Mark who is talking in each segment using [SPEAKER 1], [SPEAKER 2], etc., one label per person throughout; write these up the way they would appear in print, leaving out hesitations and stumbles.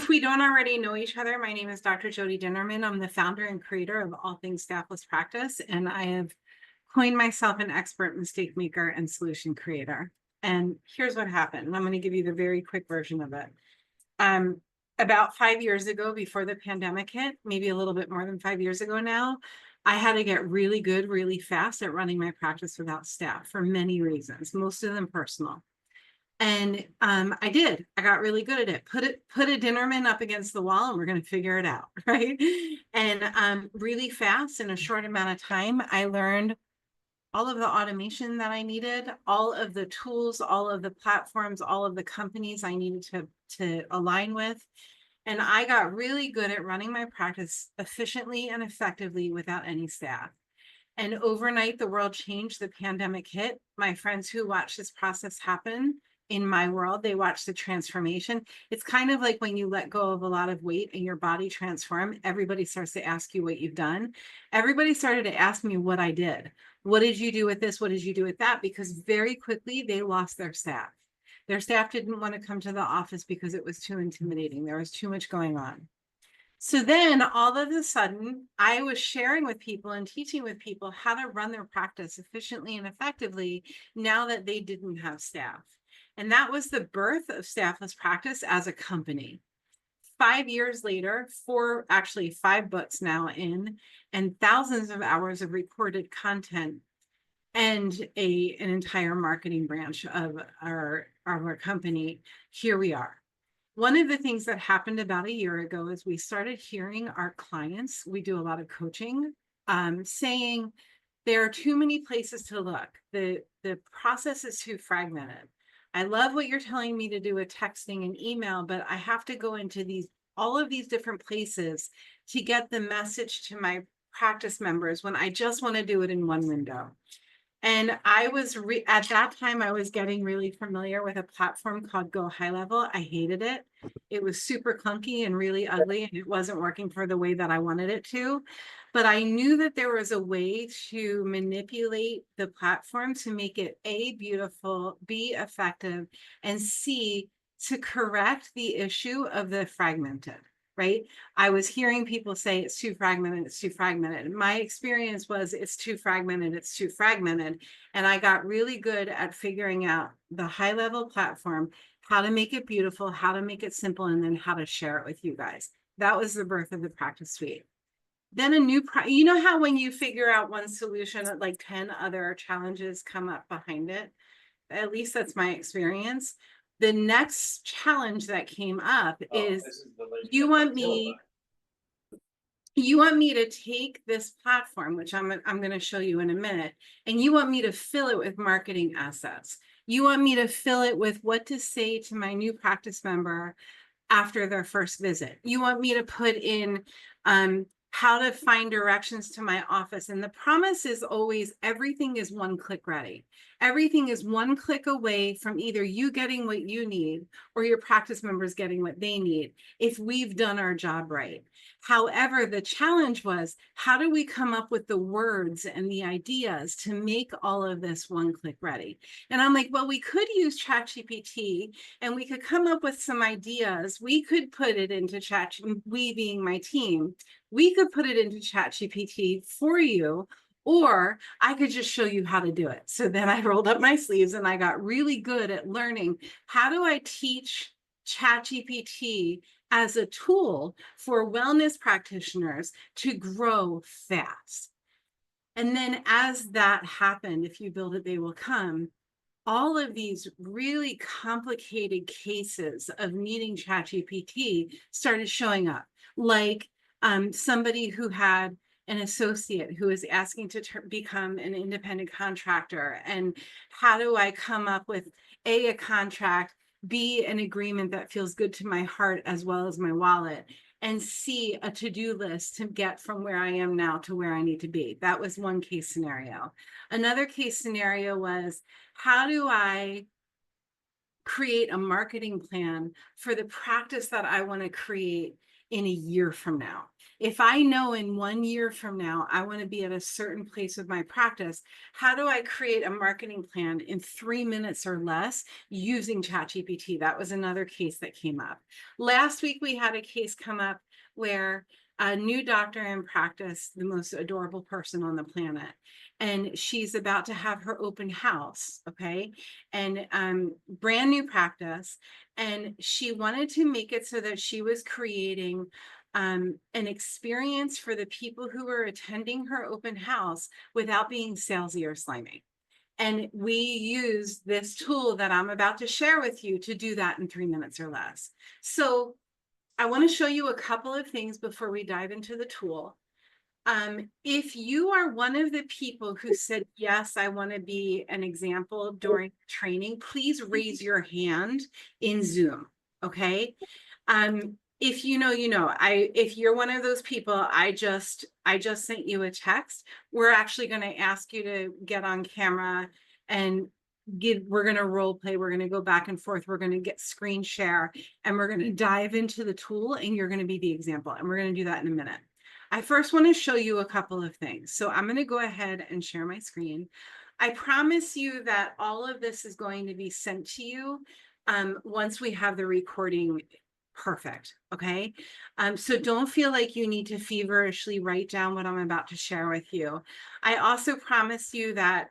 [SPEAKER 1] If we don't already know each other, my name is Dr. Jody Dinnerman. I'm the founder and creator of All Things Staffless Practice, and I have coined myself an expert mistake maker and solution creator. And here's what happened. I'm going to give you the very quick version of it. About 5 years ago, before the pandemic hit, maybe a little bit more than 5 years ago now, I had to get really good, really fast at running my practice without staff for many reasons, most of them personal. And I did. I got really good at it. Put a dinnerman up against the wall, and we're going to figure it out, right? And really fast in a short amount of time, I learned all of the automation that I needed, all of the tools, all of the platforms, all of the companies I needed to align with. And I got really good at running my practice efficiently and effectively without any staff. And overnight, the world changed. The pandemic hit. My friends who watched this process happen in my world, they watched the transformation. It's kind of like when you let go of a lot of weight and your body transform, everybody starts to ask you what you've done. Everybody started to ask me what I did. What did you do with this? What did you do with that? Because very quickly they lost their staff. Their staff didn't want to come to the office because it was too intimidating. There was too much going on. So then all of a sudden, I was sharing with people and teaching with people how to run their practice efficiently and effectively now that they didn't have staff. And that was the birth of Staffless Practice as a company. 5 years later, actually 5 books now in, and thousands of hours of recorded content, and an entire marketing branch of our company, here we are. One of the things that happened about a year ago is we started hearing our clients, we do a lot of coaching, saying there are too many places to look. The process is too fragmented. I love what you're telling me to do with texting and email, but I have to go into all of these different places to get the message to my practice members when I just want to do it in one window. And I was at that time, I was getting really familiar with a platform called Go High Level. I hated it. It was super clunky and really ugly, and it wasn't working for the way that I wanted it to. But I knew that there was a way to manipulate the platform to make it A, beautiful, B, effective, and C, to correct the issue of the fragmented. Right? I was hearing people say it's too fragmented, it's too fragmented. My experience was it's too fragmented, it's too fragmented. And I got really good at figuring out the high level platform, how to make it beautiful, how to make it simple, and then how to share it with you guys. That was the birth of the practice suite. Then you know how when you figure out one solution, like 10 other challenges come up behind it? At least that's my experience. The next challenge that came up is you want me to take this platform, which I'm going to show you in a minute, and you want me to fill it with marketing assets. You want me to fill it with what to say to my new practice member after their first visit. You want me to put in how to find directions to my office. And the promise is always everything is one click ready. Everything is one click away from either you getting what you need or your practice members getting what they need if we've done our job right. However, the challenge was, how do we come up with the words and the ideas to make all of this one click ready? And I'm like, well, we could use ChatGPT and we could come up with some ideas. We could put it into we being my team, we could put it into ChatGPT for you, or I could just show you how to do it. So then I rolled up my sleeves and I got really good at learning, how do I teach ChatGPT as a tool for wellness practitioners to grow fast? And then as that happened, if you build it, they will come. All of these really complicated cases of needing ChatGPT started showing up, like somebody who had an associate who is asking to become an independent contractor. And how do I come up with a contract, B, an agreement that feels good to my heart as well as my wallet, and C, a to-do list to get from where I am now to where I need to be. That was one case scenario. Another case scenario was, how do I create a marketing plan for the practice that I want to create in a year from now? If I know in 1 year from now, I want to be at a certain place with my practice, how do I create a marketing plan in 3 minutes or less using ChatGPT? That was another case that came up. Last week, we had a case come up where a new doctor in practice, the most adorable person on the planet, and she's about to have her open house, okay? And brand new practice. And she wanted to make it so that she was creating an experience for the people who were attending her open house without being salesy or slimy. And we use this tool that I'm about to share with you to do that in 3 minutes or less. So I want to show you a couple of things before we dive into the tool. If you are one of the people who said, yes, I want to be an example during training, please raise your hand in Zoom, okay? If you know, you know. If you're one of those people, I just sent you a text. We're actually going to ask you to get on camera and we're going to role play. We're going to go back and forth. We're going to get screen share and we're going to dive into the tool and you're going to be the example. And we're going to do that in a minute. I first want to show you a couple of things. So I'm going to go ahead and share my screen. I promise you that all of this is going to be sent to you once we have the recording perfect, okay? So don't feel like you need to feverishly write down what I'm about to share with you. I also promise you that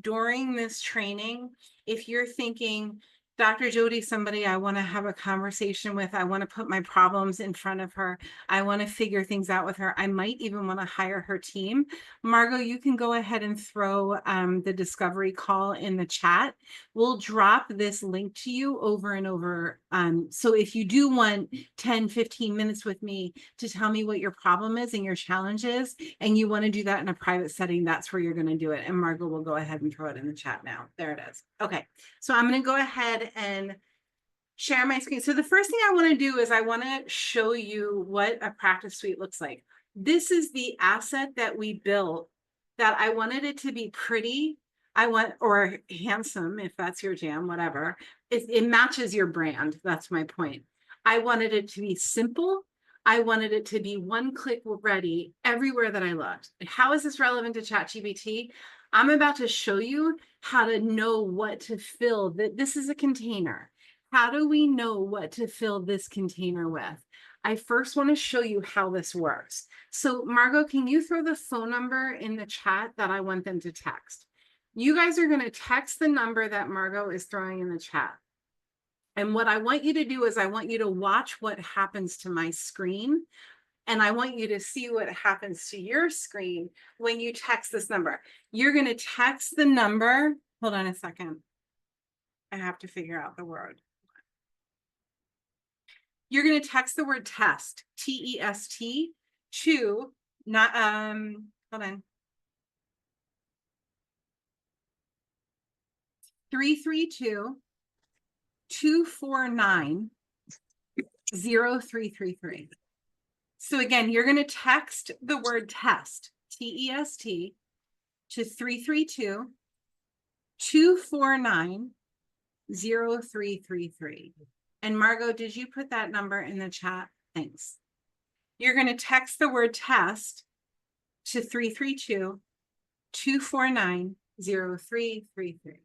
[SPEAKER 1] during this training, if you're thinking, Dr. Jody, somebody I want to have a conversation with, I want to put my problems in front of her, I want to figure things out with her, I might even want to hire her team. Margot, you can go ahead and throw the discovery call in the chat. We'll drop this link to you over and over. So if you do want 10, 15 minutes with me to tell me what your problem is and your challenge is, and you want to do that in a private setting, that's where you're going to do it. And Margot will go ahead and throw it in the chat now. There it is. Okay, so I'm going to go ahead and share my screen. So the first thing I want to do is I want to show you what a practice suite looks like. This is the asset that we built that I wanted it to be pretty. Or handsome, if that's your jam, whatever. It matches your brand. That's my point. I wanted it to be simple. I wanted it to be one click ready everywhere that I looked. How is this relevant to ChatGPT? I'm about to show you how to know what to fill. This is a container. How do we know what to fill this container with? I first want to show you how this works. So Margot, can you throw the phone number in the chat that I want them to text? You guys are going to text the number that Margot is throwing in the chat. And what I want you to do is I want you to watch what happens to my screen. And I want you to see what happens to your screen when you text this number. You're going to text the number. Hold on a second. I have to figure out the word. You're going to text the word test, T-E-S-T, to not, hold on. 332-249-0333. So again, you're going to text the word test, T-E-S-T, to 332-249-0333. And Margot, did you put that number in the chat? Thanks. You're going to text the word test to 332-249-0333.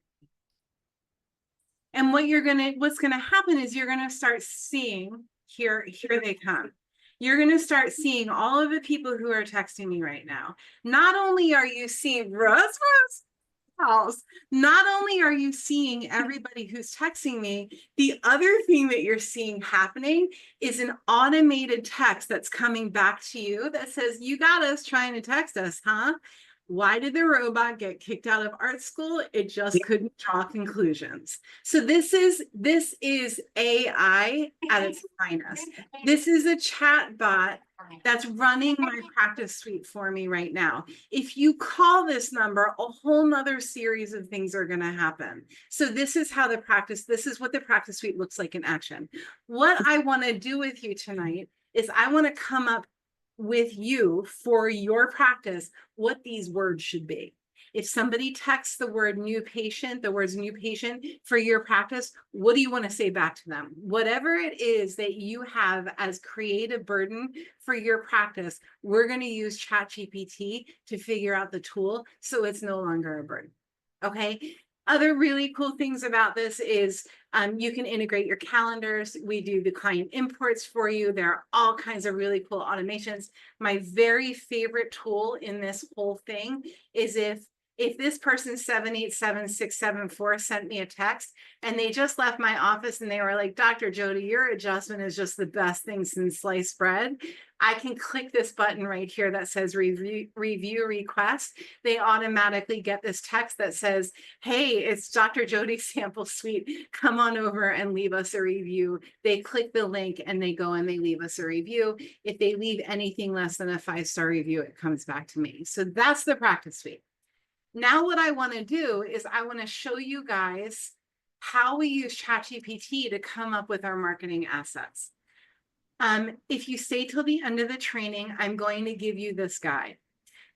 [SPEAKER 1] And what's going to happen is you're going to start seeing, here they come. You're going to start seeing all of the people who are texting me right now. Not only are you seeing not only are you seeing everybody who's texting me, the other thing that you're seeing happening is an automated text that's coming back to you that says, you got us trying to text us, huh? Why did the robot get kicked out of art school? It just couldn't draw conclusions. So this is AI at its finest. This is a chat bot that's running my practice suite for me right now. If you call this number, a whole nother series of things are going to happen. So this is what the practice suite looks like in action. What I want to do with you tonight is I want to come up with you for your practice what these words should be. If somebody texts the word new patient, the words new patient for your practice, what do you want to say back to them? Whatever it is that you have as creative burden for your practice, we're going to use ChatGPT to figure out the tool so it's no longer a burden. Okay. Other really cool things about this is you can integrate your calendars. We do the client imports for you. There are all kinds of really cool automations. My very favorite tool in this whole thing is if this person 787-674 sent me a text and they just left my office and they were like, Dr. Jody, your adjustment is just the best thing since sliced bread. I can click this button right here that says review request. They automatically get this text that says, hey, it's Dr. Jody's sample suite. Come on over and leave us a review. They click the link and they go and they leave us a review. If they leave anything less than a 5-star review, it comes back to me. So that's the practice suite. Now what I want to do is I want to show you guys how we use ChatGPT to come up with our marketing assets. If you stay till the end of the training, I'm going to give you this guide.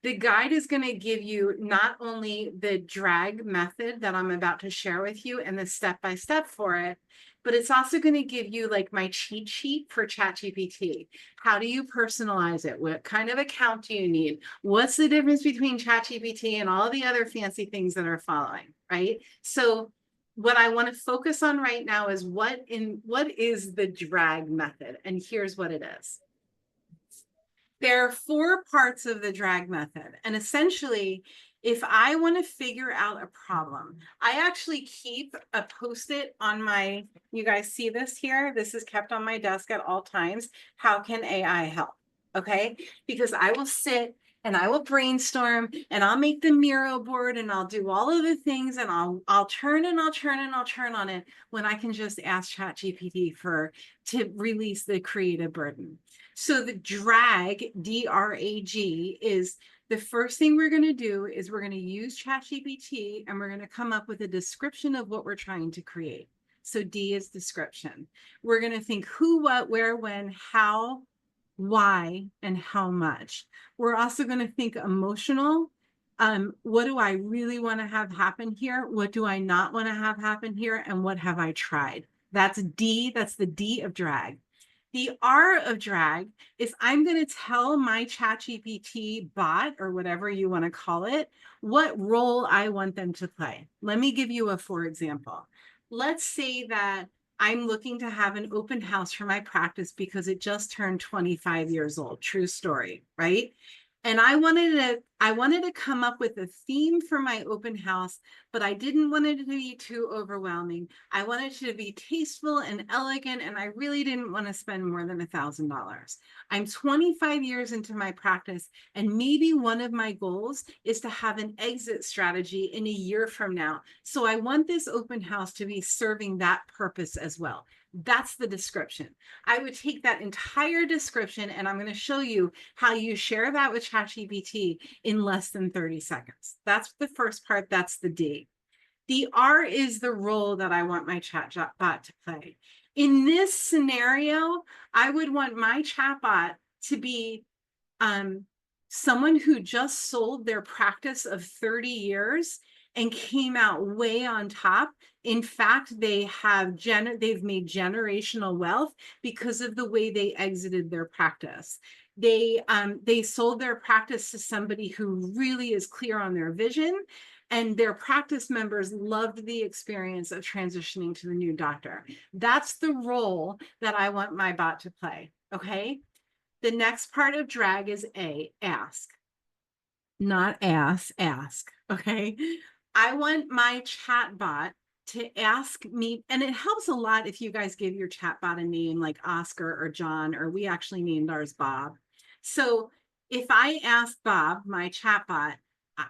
[SPEAKER 1] The guide is going to give you not only the drag method that I'm about to share with you and the step-by-step for it, but it's also going to give you like my cheat sheet for ChatGPT. How do you personalize it? What kind of account do you need? What's the difference between ChatGPT and all the other fancy things that are following, right? So what I want to focus on right now is what is the drag method? And here's what it is. There are 4 parts of the drag method. And essentially, if I want to figure out a problem, I actually keep a Post-it on my, you guys see this here? This is kept on my desk at all times. How can AI help? Okay, because I will sit and I will brainstorm and I'll make the Miro board and I'll do all of the things and I'll turn and I'll turn and I'll turn on it when I can just ask ChatGPT to release the creative burden. So the drag, D-R-A-G, is the first thing we're going to do is we're going to use ChatGPT and we're going to come up with a description of what we're trying to create. So D is description. We're going to think who, what, where, when, how, why, and how much. We're also going to think emotional. What do I really want to have happen here? What do I not want to have happen here? And what have I tried? That's D. That's the D of drag. The R of drag is I'm going to tell my ChatGPT bot, or whatever you want to call it, what role I want them to play. Let me give you a for example. Let's say that I'm looking to have an open house for my practice because it just turned 25 years old. True story, right? And I wanted to come up with a theme for my open house, but I didn't want it to be too overwhelming. I wanted it to be tasteful and elegant, and I really didn't want to spend more than $1,000. I'm 25 years into my practice, and maybe one of my goals is to have an exit strategy in a year from now. So I want this open house to be serving that purpose as well. That's the description. I would take that entire description and I'm going to show you how you share that with ChatGPT in less than 30 seconds. That's the first part. That's the D. The R is the role that I want my chatbot to play. In this scenario, I would want my chatbot to be someone who just sold their practice of 30 years and came out way on top. In fact, they've made generational wealth because of the way they exited their practice. They sold their practice to somebody who really is clear on their vision, and their practice members loved the experience of transitioning to the new doctor. That's the role that I want my bot to play, okay? The next part of drag is A, ask. Not ask, okay? I want my chat bot to ask me, and it helps a lot if you guys give your chat bot a name like Oscar or John, or we actually named ours Bob. So if I ask Bob, my chat bot,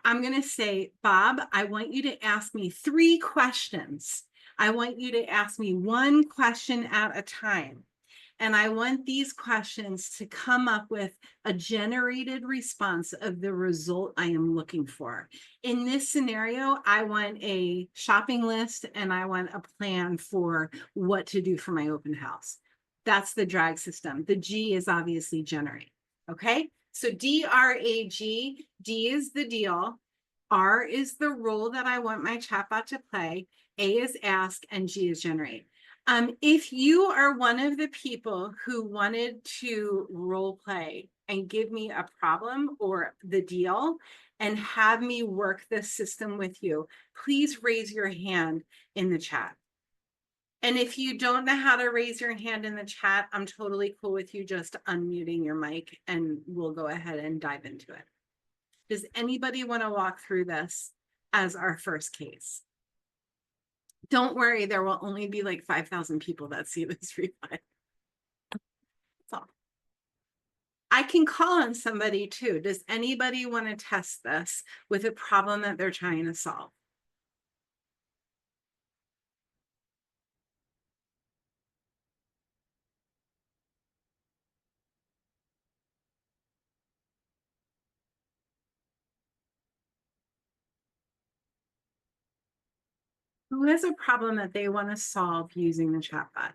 [SPEAKER 1] I'm going to say, Bob, I want you to ask me 3 questions. I want you to ask me 1 question at a time. And I want these questions to come up with a generated response of the result I am looking for. In this scenario, I want a shopping list and I want a plan for what to do for my open house. That's the drag system. The G is obviously generate. Okay, so D-R-A-G, D is the deal. R is the role that I want my chatbot to play. A is ask, and G is generate. If you are one of the people who wanted to role play and give me a problem or the deal and have me work this system with you, please raise your hand in the chat. And if you don't know how to raise your hand in the chat, I'm totally cool with you just unmuting your mic and we'll go ahead and dive into it. Does anybody want to walk through this as our first case? Don't worry, there will only be like 5,000 people that see this replay. That's all. I can call on somebody too. Does anybody want to test this with a problem that they're trying to solve? Who has a problem that they want to solve using the chatbot?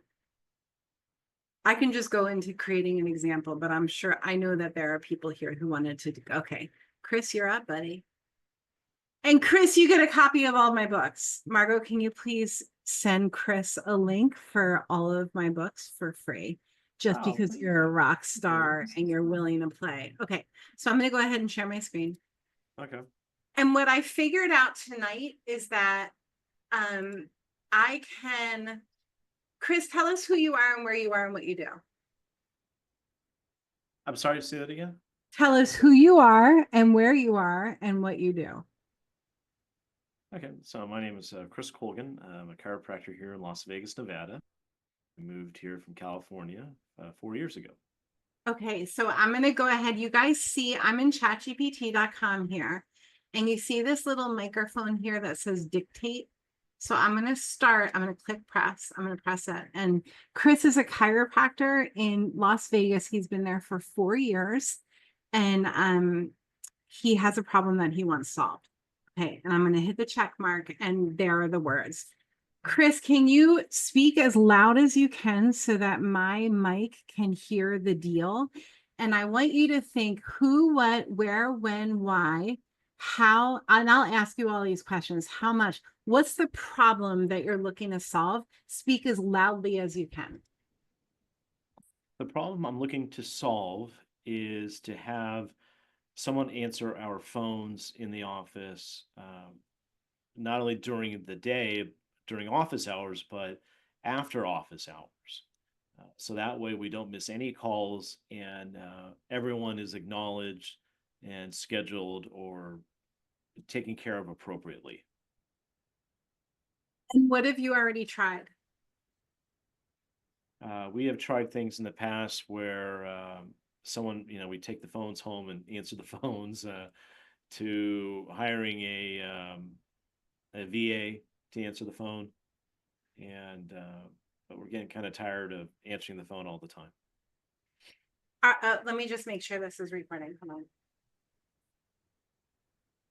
[SPEAKER 1] I can just go into creating an example, but I'm sure I know that there are people here who wanted to. Okay, Chris, you're up, buddy. And Chris, you get a copy of all my books. Margot, can you please send Chris a link for all of my books for free? Just because you're a rock star and you're willing to play. Okay, so I'm going to go ahead and share my screen.
[SPEAKER 2] Okay.
[SPEAKER 1] And what I figured out tonight is that I can, Chris, tell us who you are and where you are and what you do.
[SPEAKER 2] I'm sorry to say that again.
[SPEAKER 1] Tell us who you are and where you are and what you do.
[SPEAKER 2] Okay, so my name is Chris Colgan. I'm a chiropractor here in Las Vegas, Nevada. I moved here from California 4 years ago.
[SPEAKER 1] Okay, so I'm going to go ahead. You guys see I'm in chatgpt.com here, and you see this little microphone here that says dictate. So I'm going to start. I'm going to click press. I'm going to press it. And Chris is a chiropractor in Las Vegas. He's been there for 4 years, and he has a problem that he wants solved. Okay, and I'm going to hit the check mark, and there are the words. Chris, can you speak as loud as you can so that my mic can hear the deal? And I want you to think who, what, where, when, why, how, and I'll ask you all these questions. How much? What's the problem that you're looking to solve? Speak as loudly as you can.
[SPEAKER 2] The problem I'm looking to solve is to have someone answer our phones in the office, not only during the day, during office hours, but after office hours. So that way we don't miss any calls and everyone is acknowledged and scheduled or taken care of appropriately.
[SPEAKER 1] And what have you already tried?
[SPEAKER 2] We have tried things in the past where someone, we take the phones home and answer the phones, to hiring a VA to answer the phone. And but we're getting kind of tired of answering the phone all the time.
[SPEAKER 1] Let me just make sure this is recording. Come on.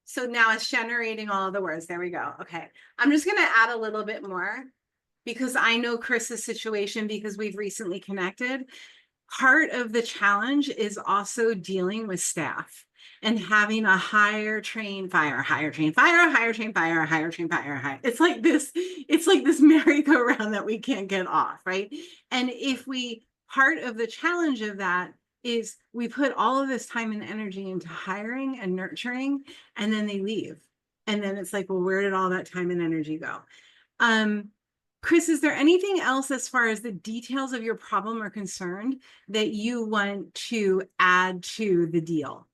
[SPEAKER 1] So now it's generating all of the words. There we go. Okay. I'm just going to add a little bit more because I know Chris's situation because we've recently connected. Part of the challenge is also dealing with staff and having a hire, train, fire, hire, train, fire, hire, train, fire, hire, train, fire, hire. It's like this merry-go-round that we can't get off, right? And part of the challenge of that is we put all of this time and energy into hiring and nurturing, and then they leave. And then it's like, well, where did all that time and energy go? Chris, is there anything else as far as the details of your problem are concerned that you want to add to the deal?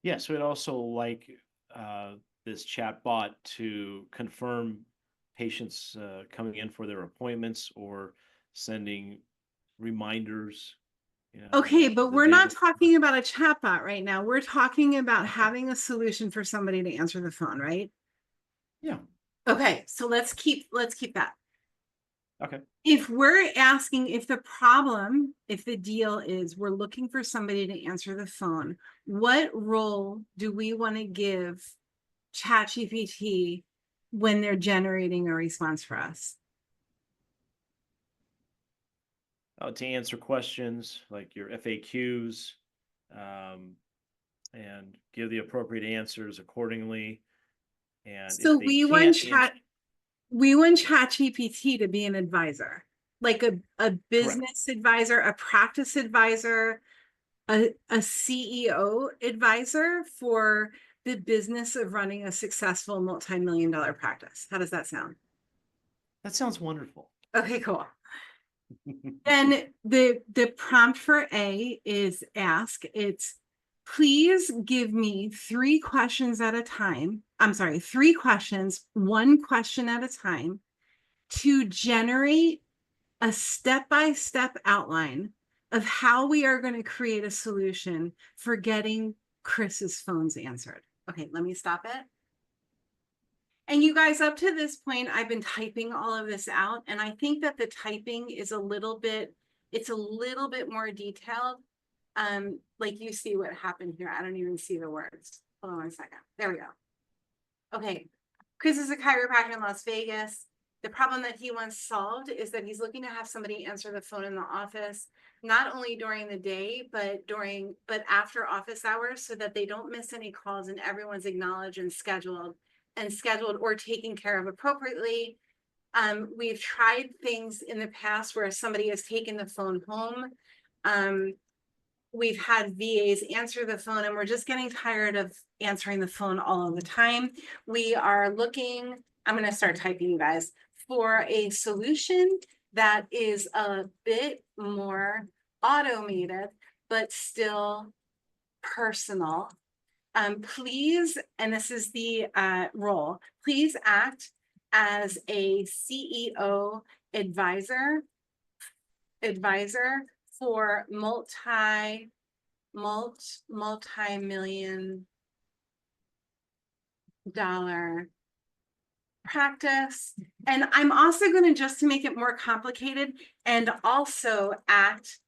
[SPEAKER 2] Yes, we'd also like this chat bot to confirm patients coming in for their appointments or sending reminders.
[SPEAKER 1] Okay, but we're not talking about a chat bot right now. We're talking about having a solution for somebody to answer the phone, right?
[SPEAKER 2] Yeah.
[SPEAKER 1] Okay, so let's keep that.
[SPEAKER 2] Okay.
[SPEAKER 1] If we're asking if the deal is we're looking for somebody to answer the phone, what role do we want to give ChatGPT when they're generating a response for us?
[SPEAKER 2] To answer questions like your FAQs, and give the appropriate answers accordingly. And
[SPEAKER 1] So
[SPEAKER 2] if they can't answer,
[SPEAKER 1] we want ChatGPT to be an advisor, like a
[SPEAKER 2] correct.
[SPEAKER 1] business advisor, a practice advisor, a CEO advisor for the business of running a successful multi-million-dollar practice. How does that sound?
[SPEAKER 2] That sounds wonderful.
[SPEAKER 1] Okay, cool. Then the prompt for A is ask. It's please give me 3 questions at a time. I'm sorry, 3 questions, 1 question at a time to generate a step-by-step outline of how we are going to create a solution for getting Chris's phones answered. Okay, let me stop it. And you guys, up to this point, I've been typing all of this out, and I think that the typing is it's a little bit more detailed. Like you see what happened here. I don't even see the words. Hold on 1 second. There we go. Okay. Chris is a chiropractor in Las Vegas. The problem that he wants solved is that he's looking to have somebody answer the phone in the office, not only during the day, but after office hours, so that they don't miss any calls and everyone's acknowledged and scheduled or taken care of appropriately. We've tried things in the past where somebody has taken the phone home. We've had VAs answer the phone, and we're just getting tired of answering the phone all of the time. We are looking, I'm going to start typing, you guys, for a solution that is a bit more automated, but still personal. Please, and this is the role, please act as a CEO advisor for multi-million-dollar practice. And I'm also going to, just to make it more complicated, and also act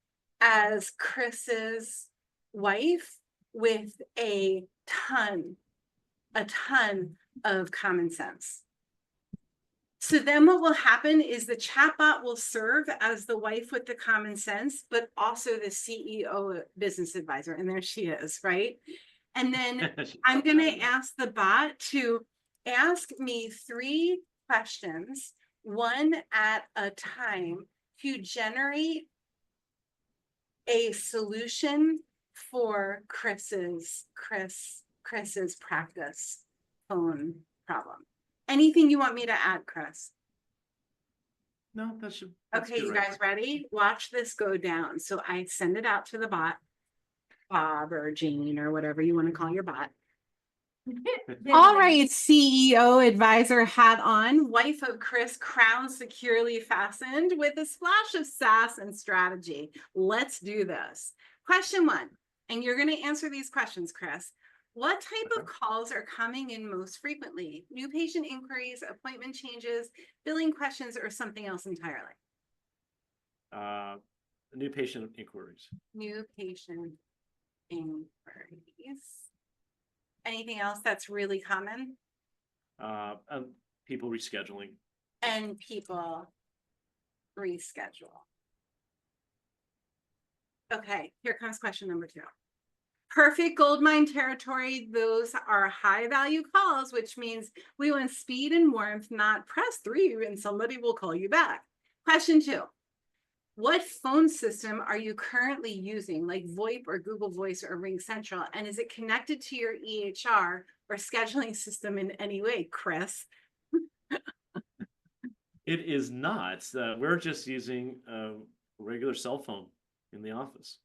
[SPEAKER 1] as Chris's wife with a ton of common sense. So then what will happen is the chatbot will serve as the wife with the common sense, but also the CEO business advisor. And there she is, right? And then I'm going to ask the bot to ask me 3 questions, 1 at a time, to generate a solution for Chris's practice phone problem. Anything you want me to add, Chris?
[SPEAKER 2] No, that's
[SPEAKER 1] okay, you guys ready? Watch this go down. So I send it out to the bot, Bob or Jane or whatever you want to call your bot. All right, CEO advisor hat on, wife of Chris, crown securely fastened with a splash of sass and strategy. Let's do this. Question 1, and you're going to answer these questions, Chris. What type of calls are coming in most frequently? New patient inquiries, appointment changes, billing questions, or something else entirely?
[SPEAKER 2] New patient inquiries.
[SPEAKER 1] New patient inquiries. Anything else that's really common?
[SPEAKER 2] People rescheduling.
[SPEAKER 1] And people reschedule. Okay, here comes question number 2. Perfect gold mine territory. Those are high value calls, which means we want speed and warmth, not press 3 and somebody will call you back. Question 2. What phone system are you currently using, like VoIP or Google Voice or Ring Central? And is it connected to your EHR or scheduling system in any way, Chris?
[SPEAKER 2] It is not. We're just using a regular cell phone in the office.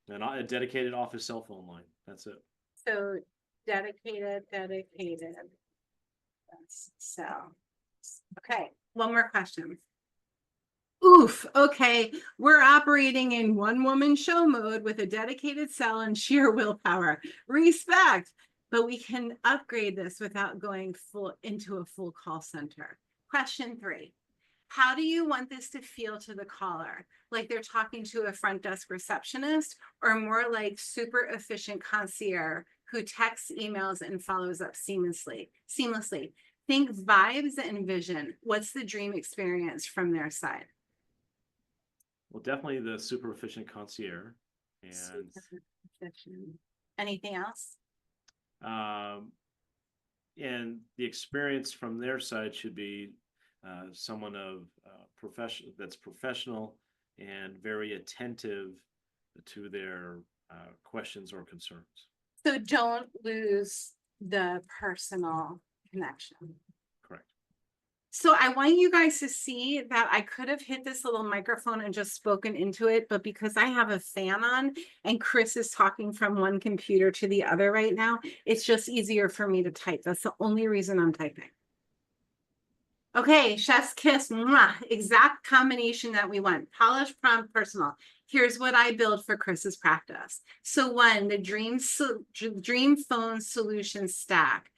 [SPEAKER 2] And a dedicated office cell phone line. That's it.
[SPEAKER 1] So dedicated. So, okay, one more question. Oof, okay, we're operating in one-woman show mode with a dedicated cell and sheer willpower. Respect, but we can upgrade this without going into a full call center. Question 3. How do you want this to feel to the caller? Like they're talking to a front desk receptionist, or more like super efficient concierge who texts, emails, and follows up seamlessly? Think vibes and vision. What's the dream experience from their side?
[SPEAKER 2] Well, definitely the super efficient concierge. And
[SPEAKER 1] super efficient Anything else?
[SPEAKER 2] And the experience from their side should be someone of that's professional and very attentive to their questions or concerns.
[SPEAKER 1] So don't lose the personal connection.
[SPEAKER 2] Correct.
[SPEAKER 1] So I want you guys to see that I could have hit this little microphone and just spoken into it, but because I have a fan on and Chris is talking from one computer to the other right now, it's just easier for me to type. That's the only reason I'm typing. Okay, chef's kiss, mwah, exact combination that we want. Polished, prompt, personal. Here's what I build for Chris's practice. So one, the dream phone solution stack,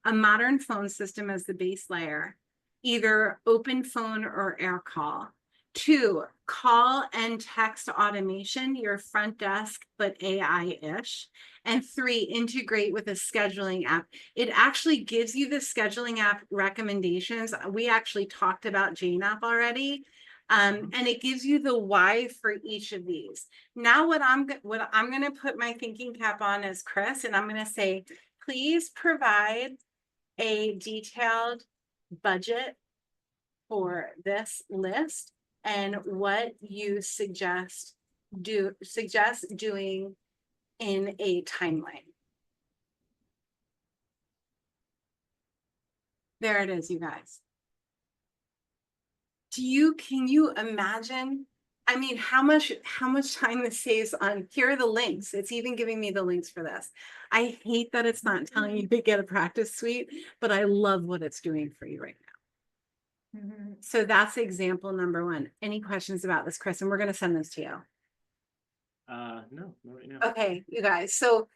[SPEAKER 1] a modern phone system as the base layer, either open phone or air call. Two, call and text automation, your front desk, but AI-ish. And three, integrate with a scheduling app. It actually gives you the scheduling app recommendations. We actually talked about Jane app already. And it gives you the why for each of these. Now what I'm going to put my thinking cap on is Chris, and I'm going to say, please provide a detailed budget for this list and what you suggest doing in a timeline. There it is, you guys. Can you imagine? I mean, how much time this saves on, here are the links. It's even giving me the links for this. I hate that it's not telling you to get a practice suite, but I love what it's doing for you right now. So that's example number one. Any questions about this, Chris? And we're going to send this to you.
[SPEAKER 2] No, not right now.
[SPEAKER 1] Okay, you guys. So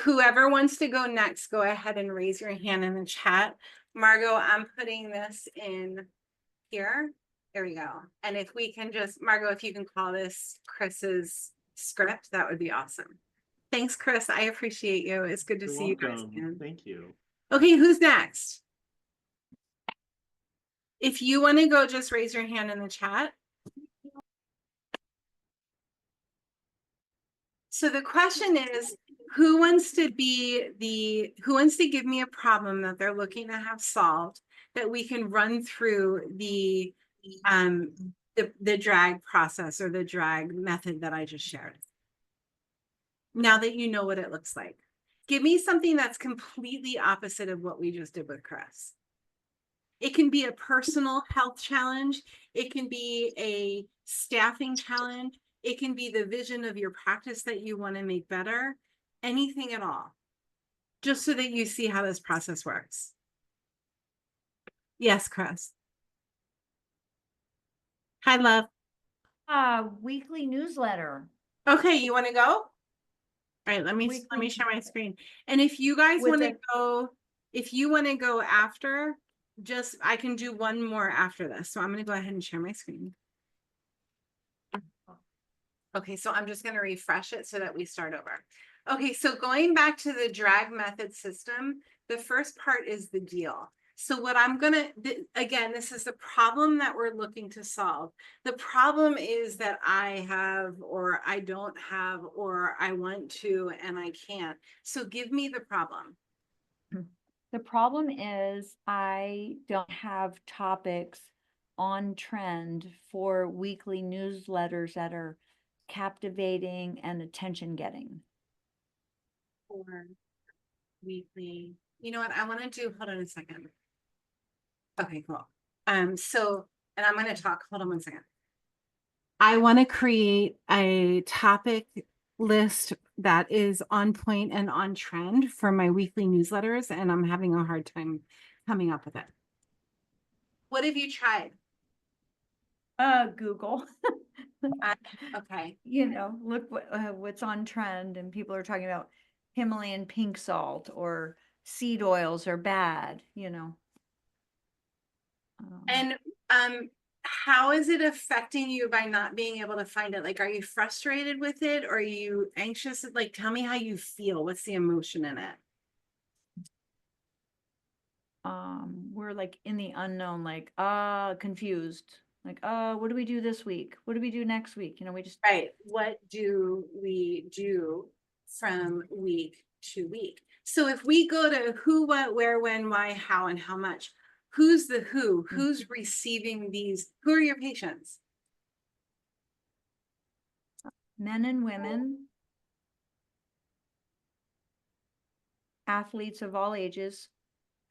[SPEAKER 1] whoever wants to go next, go ahead and raise your hand in the chat. Margot, I'm putting this in here. There we go. And if we can just, Margot, if you can call this Chris's script, that would be awesome. Thanks, Chris. I appreciate you. It's good to see you guys again.
[SPEAKER 2] Thank you.
[SPEAKER 1] Okay, who's next? If you want to go, just raise your hand in the chat. So the question is, who wants to give me a problem that they're looking to have solved that we can run through the drag process or the drag method that I just shared? Now that you know what it looks like, give me something that's completely opposite of what we just did with Chris. It can be a personal health challenge. It can be a staffing challenge. It can be the vision of your practice that you want to make better. Anything at all. Just so that you see how this process works. Yes, Chris. Hi, love.
[SPEAKER 3] Weekly newsletter.
[SPEAKER 1] Okay, you want to go? All right, let me share my screen. And if you guys want to go, if you want to go after, I can do one more after this. So I'm going to go ahead and share my screen. Okay, so I'm just going to refresh it so that we start over. Okay, so going back to the drag method system, the first part is the deal. So what I'm going to, again, this is the problem that we're looking to solve. The problem is that I have, or I don't have, or I want to, and I can't. So give me the problem.
[SPEAKER 3] The problem is I don't have topics on trend for weekly newsletters that are captivating and attention getting.
[SPEAKER 1] For weekly, you know what I want to do? Hold on a second. Okay, cool. So, and I'm going to talk, hold on one second. I want to create a topic list that is on point and on trend for my weekly newsletters, and I'm having a hard time coming up with it. What have you tried?
[SPEAKER 3] Google.
[SPEAKER 1] Okay.
[SPEAKER 3] You know, look what's on trend, and people are talking about Himalayan pink salt or seed oils are bad, you know.
[SPEAKER 1] And how is it affecting you by not being able to find it? Like, are you frustrated with it? Or are you anxious? Like, tell me how you feel. What's the emotion in it?
[SPEAKER 3] We're like in the unknown, like, confused. Like, what do we do this week? What do we do next week? You know, we just.
[SPEAKER 1] Right. What do we do from week to week. So if we go to who, what, where, when, why, how, and how much, who's the who? Who's receiving these? Who are your patients?
[SPEAKER 3] Men and women, athletes of all ages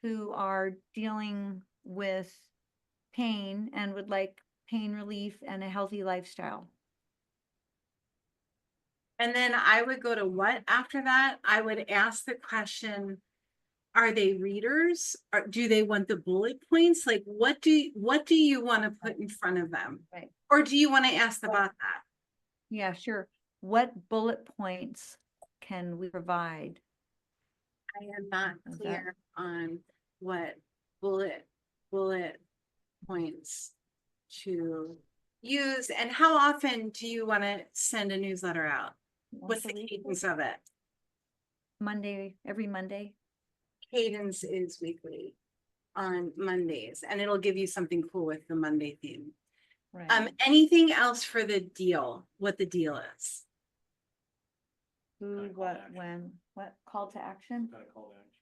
[SPEAKER 3] who are dealing with pain and would like pain relief and a healthy lifestyle.
[SPEAKER 1] And then I would go to what after that? I would ask the question, are they readers? Or do they want the bullet points? Like what do you want to put in front of them?
[SPEAKER 3] Right.
[SPEAKER 1] Or do you want to ask about that?
[SPEAKER 3] Yeah, sure. What bullet points can we provide?
[SPEAKER 1] I am not
[SPEAKER 3] Is that-
[SPEAKER 1] clear on what bullet points to use, and how often do you want to send a newsletter out? What's
[SPEAKER 3] Once a
[SPEAKER 1] the
[SPEAKER 3] week?
[SPEAKER 1] cadence of it?
[SPEAKER 3] Monday, every Monday.
[SPEAKER 1] Cadence is weekly on Mondays, and it'll give you something cool with the Monday theme.
[SPEAKER 3] Right.
[SPEAKER 1] Anything else for the deal? What the deal is?
[SPEAKER 3] Who,
[SPEAKER 2] Kinda call to
[SPEAKER 3] what,
[SPEAKER 2] action.
[SPEAKER 3] when, what call to action?
[SPEAKER 2] Got a call to action.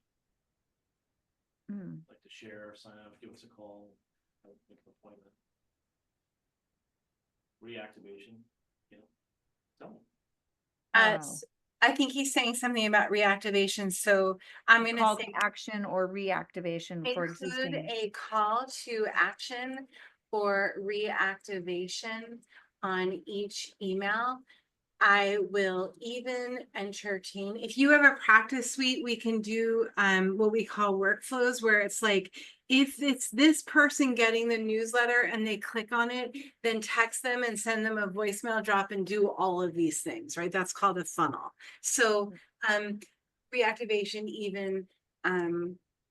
[SPEAKER 3] Hmm.
[SPEAKER 2] Like to share, sign up, give us a call, make an appointment. Reactivation, you know, tell them.
[SPEAKER 1] Uh,
[SPEAKER 3] Wow.
[SPEAKER 1] s- I think he's saying something about reactivation, so I'm going to
[SPEAKER 3] Call
[SPEAKER 1] say
[SPEAKER 3] to action or reactivation for
[SPEAKER 1] include
[SPEAKER 3] existing.
[SPEAKER 1] a call to action or reactivation on each email. I will even entertain, if you have a practice suite, we can do what we call workflows, where it's like, if it's this person getting the newsletter and they click on it, then text them and send them a voicemail drop and do all of these things, right? That's called a funnel. So reactivation, even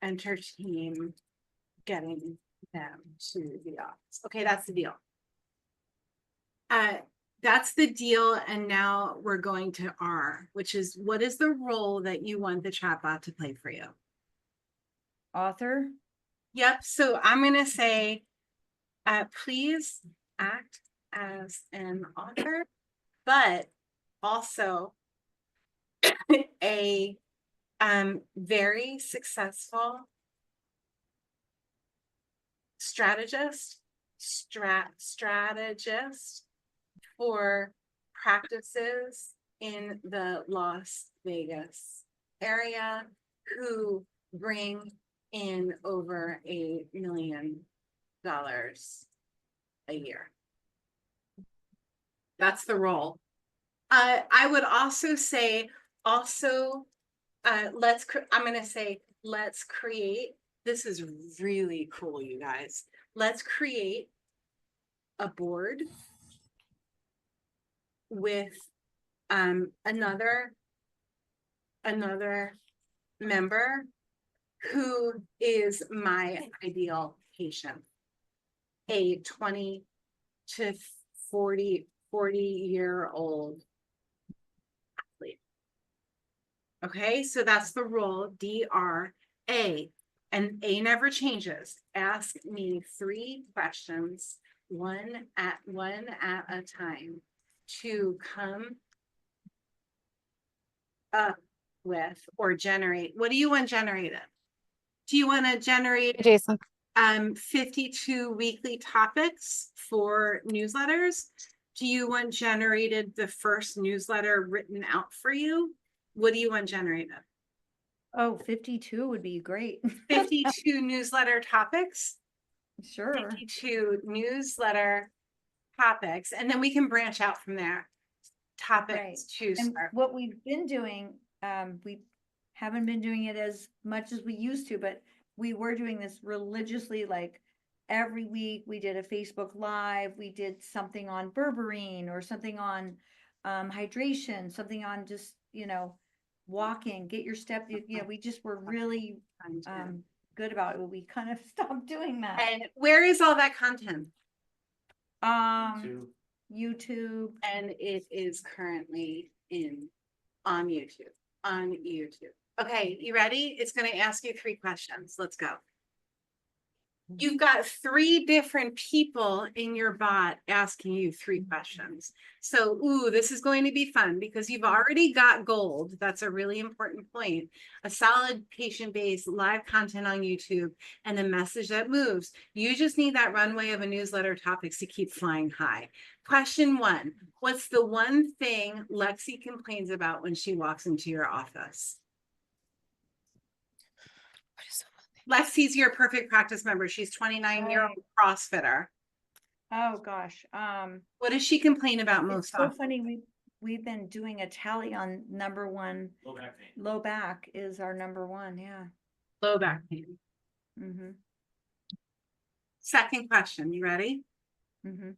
[SPEAKER 1] entertain getting them to the office. Okay, that's the deal. That's the deal. And now we're going to R, which is, what is the role that you want the chatbot to play for you?
[SPEAKER 3] Author?
[SPEAKER 1] Yep. So I'm going to say, please act as an author, but also a very successful strategist for practices in the Las Vegas area who bring in over $1 million a year. That's the role. I would also say, I'm going to say, let's create, this is really cool, you guys. Let's create a board with another member who is my ideal patient, a 20 to 40-year-old athlete. Okay, so that's the role, DRA, and A never changes. Ask me 3 questions, one at a time, to come up with or generate. What do you want generated? Do you want to generate
[SPEAKER 4] Jason.
[SPEAKER 1] 52 weekly topics for newsletters? Do you want generated the first newsletter written out for you? What do you want generated?
[SPEAKER 3] Oh, 52 would be great.
[SPEAKER 1] 52 newsletter topics,
[SPEAKER 3] Sure.
[SPEAKER 1] 52 newsletter topics, and then we can branch out from there. Topics
[SPEAKER 3] Right.
[SPEAKER 1] to
[SPEAKER 3] And
[SPEAKER 1] start.
[SPEAKER 3] what we've been doing, we haven't been doing it as much as we used to, but we were doing this religiously, like every week we did a Facebook Live, we did something on berberine or something on hydration, something on just, walking, get your step. We just were really good about it, but we kind of stopped doing that.
[SPEAKER 1] And where is all that content?
[SPEAKER 2] Two.
[SPEAKER 3] YouTube.
[SPEAKER 1] And it is currently on YouTube. Okay, you ready? It's going to ask you 3 questions. Let's go. You've got 3 different people in your bot asking you 3 questions. So, ooh, this is going to be fun because you've already got gold. That's a really important point. A solid patient base, live content on YouTube, and a message that moves. You just need that runway of a newsletter topics to keep flying high. Question 1, what's the one thing Lexi complains about when she walks into your office? Lexi's your perfect practice member. She's 29-year-old CrossFitter.
[SPEAKER 3] Oh, gosh.
[SPEAKER 1] What does she complain about
[SPEAKER 3] It's
[SPEAKER 1] most
[SPEAKER 3] so
[SPEAKER 1] often?
[SPEAKER 3] funny. We've been doing a tally on number 1.
[SPEAKER 2] Low back pain.
[SPEAKER 3] Low back is our number 1. Yeah.
[SPEAKER 1] Low back pain.
[SPEAKER 3] Mm-hmm.
[SPEAKER 1] Second question, you ready?
[SPEAKER 3] Mm-hmm.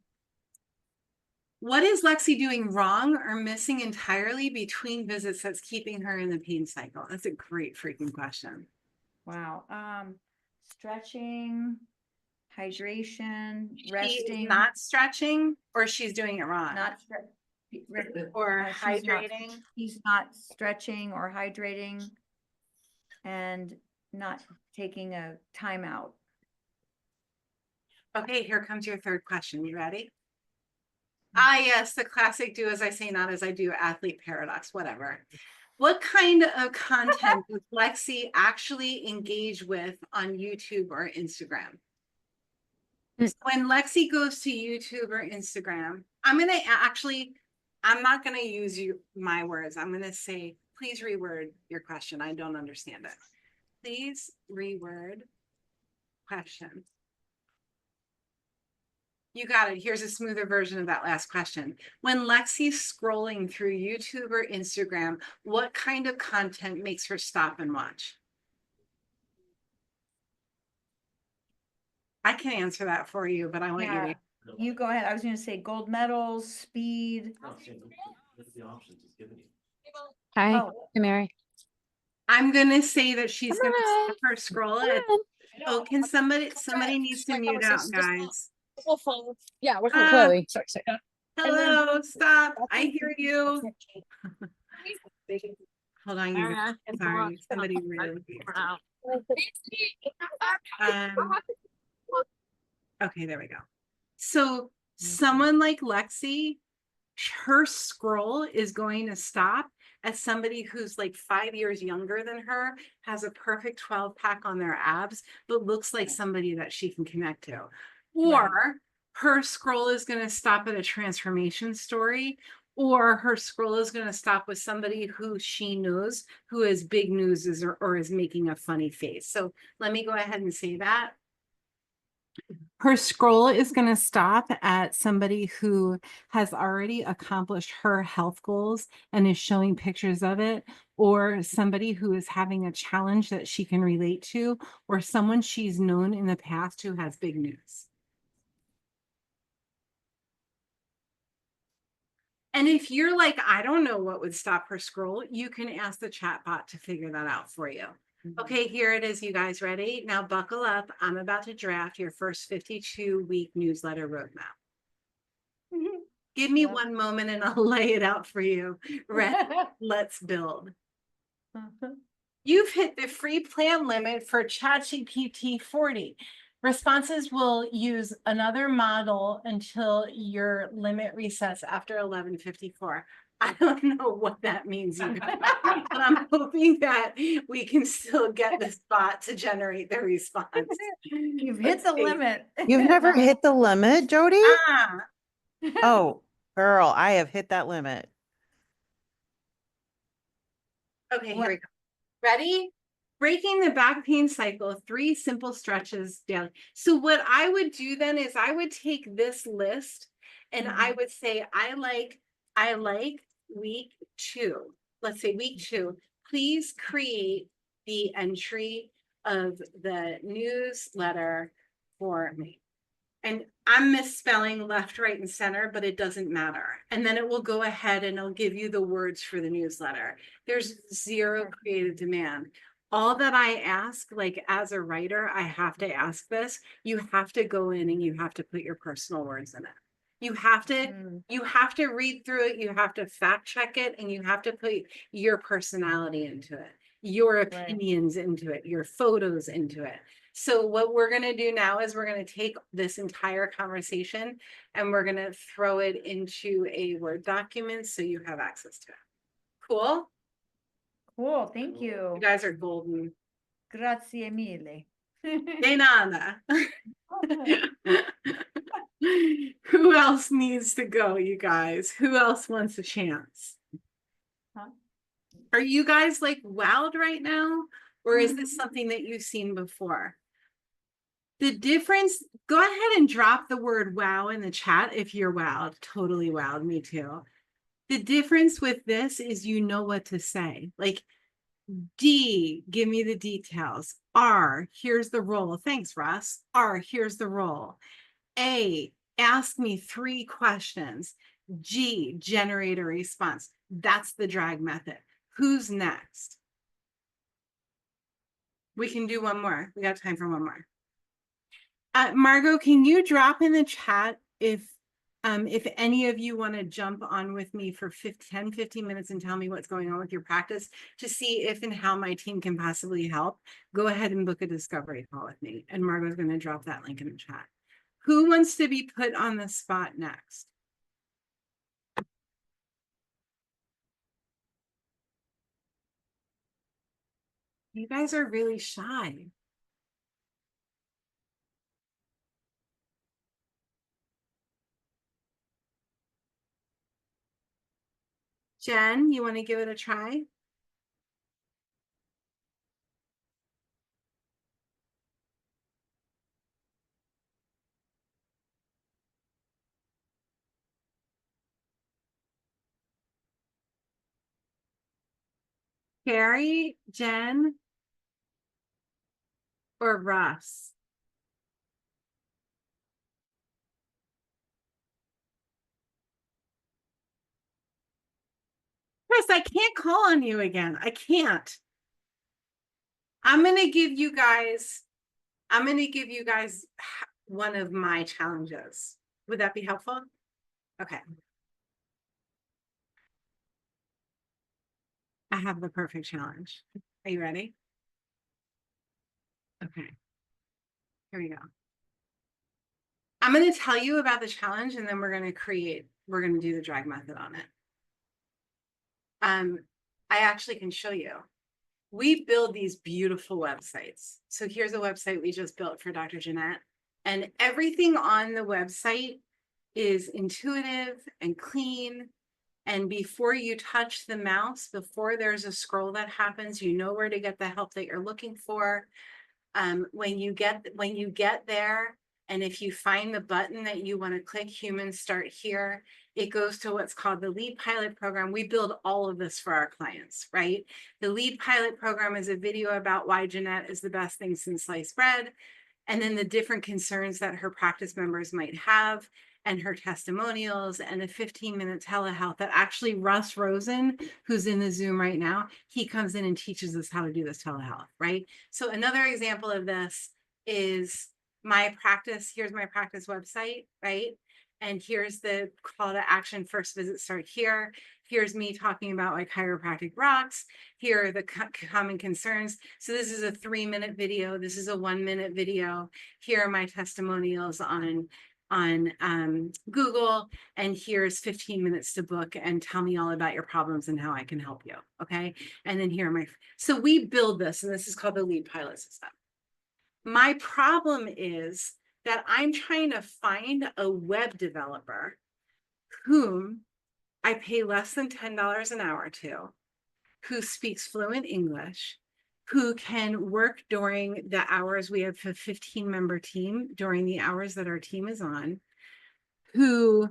[SPEAKER 1] What is Lexi doing wrong or missing entirely between visits that's keeping her in the pain cycle? That's a great freaking question.
[SPEAKER 3] Wow. Stretching, hydration,
[SPEAKER 1] She's
[SPEAKER 3] resting.
[SPEAKER 1] not stretching or she's doing it wrong.
[SPEAKER 3] Not
[SPEAKER 1] or
[SPEAKER 3] she's not-
[SPEAKER 1] hydrating.
[SPEAKER 3] He's not stretching or hydrating and not taking a timeout.
[SPEAKER 1] Okay, here comes your third question. You ready? Ah, yes, the classic do as I say, not as I do, athlete paradox, whatever. What kind of content does Lexi actually engage with on YouTube or Instagram? So when Lexi goes to YouTube or Instagram, I'm not gonna use my words. I'm gonna say, please reword your question. I don't understand it. Please reword question. You got it. Here's a smoother version of that last question. When Lexi's scrolling through YouTube or Instagram, what kind of content makes her stop and watch? I can answer that for you, but I want you
[SPEAKER 3] Yeah.
[SPEAKER 1] to.
[SPEAKER 3] You go ahead. I was going to say gold medals, speed.
[SPEAKER 2] That's the options it's giving you.
[SPEAKER 4] Hi,
[SPEAKER 3] Oh,
[SPEAKER 4] hey, Mary.
[SPEAKER 1] I'm gonna say that she's
[SPEAKER 4] Come
[SPEAKER 1] gonna
[SPEAKER 4] on.
[SPEAKER 1] stop her scroll
[SPEAKER 4] Come
[SPEAKER 1] it.
[SPEAKER 4] on.
[SPEAKER 1] Oh, can somebody needs to mute out, guys.
[SPEAKER 4] Yeah, we're
[SPEAKER 1] Ah.
[SPEAKER 4] Chloe. Sorry.
[SPEAKER 1] Hello, stop. I hear you. Hold on, you guys. Sorry, somebody really. Okay, there we go. So someone like Lexi, her scroll is going to stop as somebody who's like 5 years younger than her, has a perfect 12-pack on their abs, but looks like somebody that she can connect to. Or her scroll is going to stop at a transformation story, or her scroll is going to stop with somebody who she knows who has big news or is making a funny face. So let me go ahead and say that. Her scroll is going to stop at somebody who has already accomplished her health goals and is showing pictures of it, or somebody who is having a challenge that she can relate to, or someone she's known in the past who has big news. And if you're like, I don't know what would stop her scroll, you can ask the chatbot to figure that out for you. Okay, here it is, you guys ready? Now buckle up. I'm about to draft your first 52-week newsletter roadmap. Give me 1 moment and I'll lay it out for you. Ready? Let's build. You've hit the free plan limit for ChatGPT 40. Responses will use another model until your limit resets after 11:54. I don't know what that means, you guys, but I'm hoping that we can still get this bot to generate the response.
[SPEAKER 3] You've hit the limit.
[SPEAKER 5] You've never hit the limit, Jody?
[SPEAKER 1] Ah,
[SPEAKER 5] Oh, girl, I have hit that limit.
[SPEAKER 1] okay, here we go. Ready? Breaking the back pain cycle, 3 simple stretches daily. So what I would do then is I would take this list and I would say, I like week 2. Let's say week 2. Please create the entry of the newsletter for me. And I'm misspelling left, right, and center, but it doesn't matter. And then it will go ahead and it'll give you the words for the newsletter. There's zero creative demand. All that I ask, like as a writer, I have to ask this. You have to go in and you have to put your personal words in it. You have to read through it, you have to fact check it, and you have to put your personality into it, your opinions into it, your photos into it. So what we're gonna do now is we're gonna take this entire conversation and we're gonna throw it into a Word document so you have access to it. Cool?
[SPEAKER 3] Cool, thank you.
[SPEAKER 1] You guys are golden.
[SPEAKER 3] Grazie mille.
[SPEAKER 1] De nada. Who else needs to go, you guys? Who else wants a chance?
[SPEAKER 3] Huh?
[SPEAKER 1] Are you guys like wowed right now? Or is this something that you've seen before? The difference, go ahead and drop the word wow in the chat if you're wowed. Totally wowed, me too. The difference with this is you know what to say. Like D, give me the details. R, here's the role. Thanks, Russ. R, here's the role. A, ask me 3 questions. G, generate a response. That's the drag method. Who's next? We can do one more. We got time for one more. Margot, can you drop in the chat if any of you want to jump on with me for 10, 15 minutes and tell me what's going on with your practice to see if and how my team can possibly help, go ahead and book a discovery call with me. And Margot's going to drop that link in the chat. Who wants to be put on the spot next? You guys are really shy. Jen, you want to give it a try? Carrie, Jen, or Russ? Chris, I can't call on you again. I can't. I'm going to give you guys one of my challenges. Would that be helpful? Okay. I have the perfect challenge. Are you ready? Okay. Here we go. I'm going to tell you about the challenge and then we're going to do the drag method on it. I actually can show you. We build these beautiful websites. So here's a website we just built for Dr. Jeanette. And everything on the website is intuitive and clean. And before you touch the mouse, before there's a scroll that happens, you know where to get the help that you're looking for. When you get there, and if you find the button that you want to click, Humans Start Here, it goes to what's called the Lead Pilot Program. We build all of this for our clients, right? The Lead Pilot Program is a video about why Jeanette is the best thing since sliced bread, and then the different concerns that her practice members might have, and her testimonials, and a 15-minute telehealth that actually Russ Rosen, who's in the Zoom right now, he comes in and teaches us how to do this telehealth, right? So another example of this is my practice. Here's my practice website, right? And here's the call to action, first visit start here. Here's me talking about like chiropractic rocks. Here are the common concerns. So this is a 3-minute video. This is a 1-minute video. Here are my testimonials on Google, and here's 15 minutes to book and tell me all about your problems and how I can help you. Okay. And then here are so we build this, and this is called the Lead Pilot System. My problem is that I'm trying to find a web developer whom I pay less than $10 an hour to, who speaks fluent English, who can work during the hours. We have a 15-member team during the hours that our team is on, who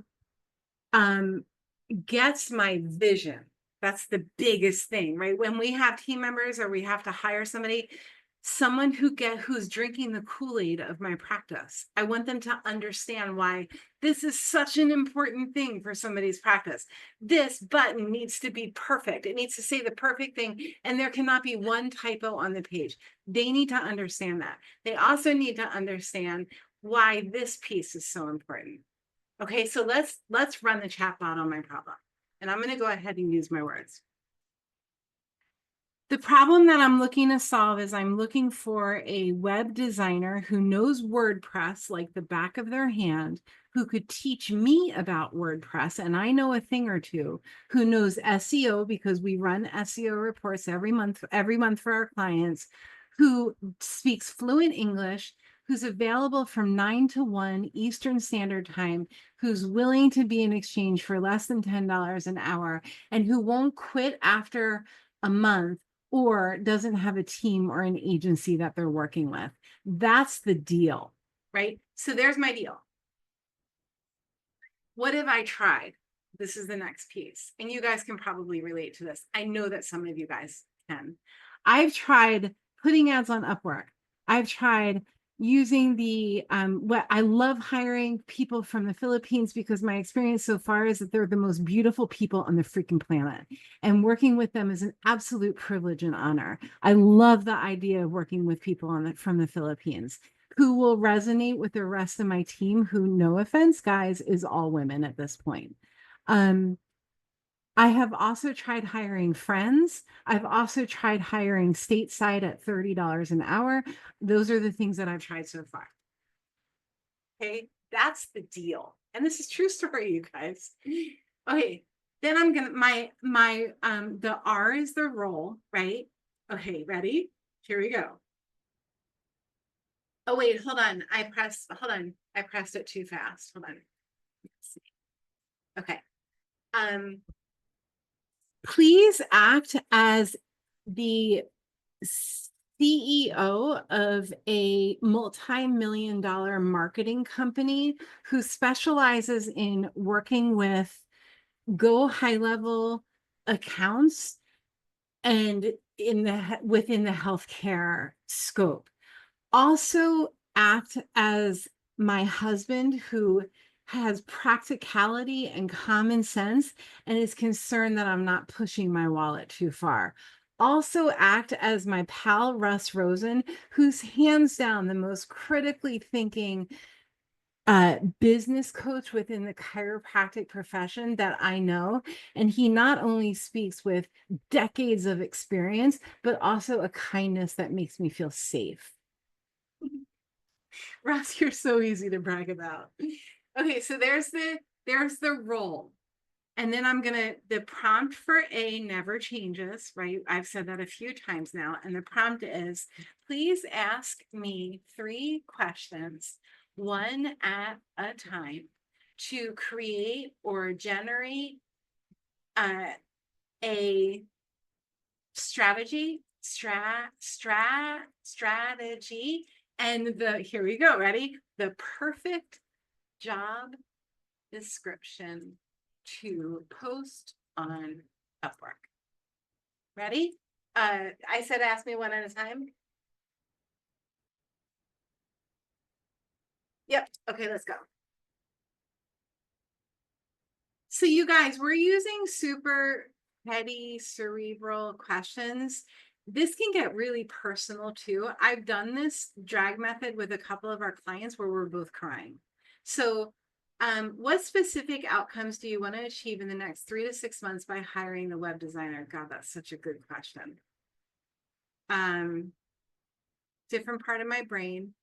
[SPEAKER 1] gets my vision. That's the biggest thing, right? When we have team members or we have to hire somebody, someone who's drinking the Kool-Aid of my practice. I want them to understand why this is such an important thing for somebody's practice. This button needs to be perfect. It needs to say the perfect thing, and there cannot be one typo on the page. They need to understand that. They also need to understand why this piece is so important. Okay, so let's run the chatbot on my problem. And I'm going to go ahead and use my words. The problem that I'm looking to solve is I'm looking for a web designer who knows WordPress like the back of their hand, who could teach me about WordPress, and I know a thing or two, who knows SEO because we run SEO reports every month for our clients, who speaks fluent English, who's available from 9 to 1 Eastern Standard Time, who's willing to be in exchange for less than $10 an hour, and who won't quit after a month or doesn't have a team or an agency that they're working with. That's the deal, right? So there's my deal. What have I tried? This is the next piece. And you guys can probably relate to this. I know that some of you guys can. I've tried putting ads on Upwork. I've tried using the what I love hiring people from the Philippines because my experience so far is that they're the most beautiful people on the freaking planet, and working with them is an absolute privilege and honor. I love the idea of working with people from the Philippines who will resonate with the rest of my team, who, no offense guys, is all women at this point. I have also tried hiring friends. I've also tried hiring stateside at $30 an hour. Those are the things that I've tried so far. Okay, that's the deal. And this is true story, you guys. Okay, then I'm gonna, the R is the role, right? Okay, ready? Here we go. Oh, wait, hold on. I pressed it too fast. Hold on. Okay. Please act as the CEO of a multi-million-dollar marketing company who specializes in working with go high-level accounts and within the healthcare scope. Also act as my husband who has practicality and common sense and is concerned that I'm not pushing my wallet too far. Also act as my pal Russ Rosen, who's hands down the most critically thinking business coach within the chiropractic profession that I know. And he not only speaks with decades of experience, but also a kindness that makes me feel safe. Ross, you're so easy to brag about. Okay, so there's the role. And then the prompt for A never changes, right? I've said that a few times now. And the prompt is, please ask me 3 questions, one at a time, to create or generate a strategy. And here we go, ready? The perfect job description to post on Upwork. Ready? I said ask me one at a time. Yep. Okay, let's go. So you guys, we're using super petty cerebral questions. This can get really personal too. I've done this drag method with a couple of our clients where we're both crying. So what specific outcomes do you want to achieve in the next 3 to 6 months by hiring the web designer? God, that's such a good question. Different part of my brain.